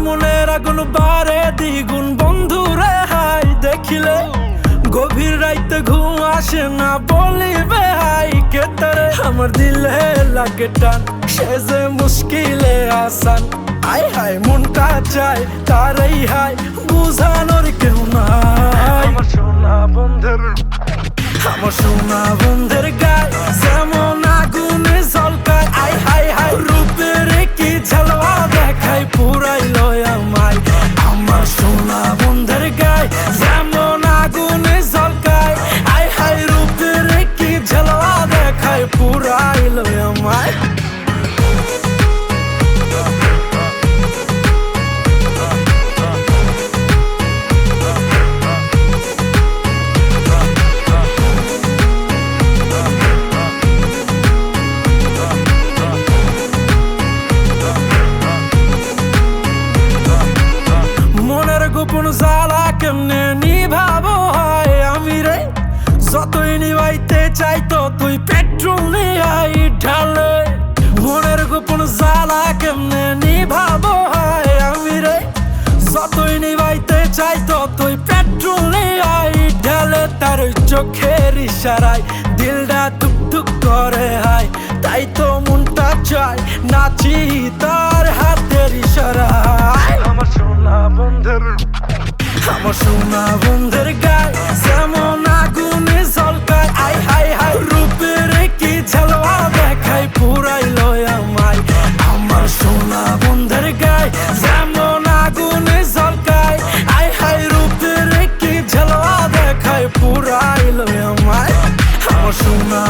মনের আগুন বারে দ্বিগুণ বন্ধুরে হাই দেখিলে গভীর রাইতে ঘুম আসে না বলিবে হাই কে তারে আমার দিলে লাগে টান সে যে মুশকিলে আসান আই হাই মনটা চাই তারাই হাই বুঝানোর কেউ নাই আমার সোনা বন্ধের গায় যেমন আগুনে ঝলকায় আই হাই হাই রূপের কি ঝলওয়া দেখায় পুরাইলো আমায় আমার সোনা বন্ধের গায় যেমন আগুনে ঝলকায় আই হাই রূপের কি ঝলওয়া দেখায় পুরাইলো আমায় গোপন জ্বালা কেমনে নিভাবো হয় আমি রে যতই নিভাইতে চাই ততই পেট্রোল নিয়াই ঢালে মনের গোপন জ্বালা কেমনে নিভাবো হয় আমি রে যতই নিভাইতে চাই ততই পেট্রোল নিয়াই ঢালে তার চোখের ইশারায় দিলটা টুক টুক করে হায় তাই তো মনটা চাই নাচি তার হাতের ইশারায় আমার সোনা বন্ধের গায় যেমন আগুনে ঝলকায় আই হাই হাই রূপের কি ঝলওয়া দেখায় পুরাইলো আমায় আমার সোনা বন্ধের গায় যেমন আগুনে ঝলকায় আই হাই রূপের কি ঝলওয়া দেখায় পুরাইলো আমায় আমার সোনা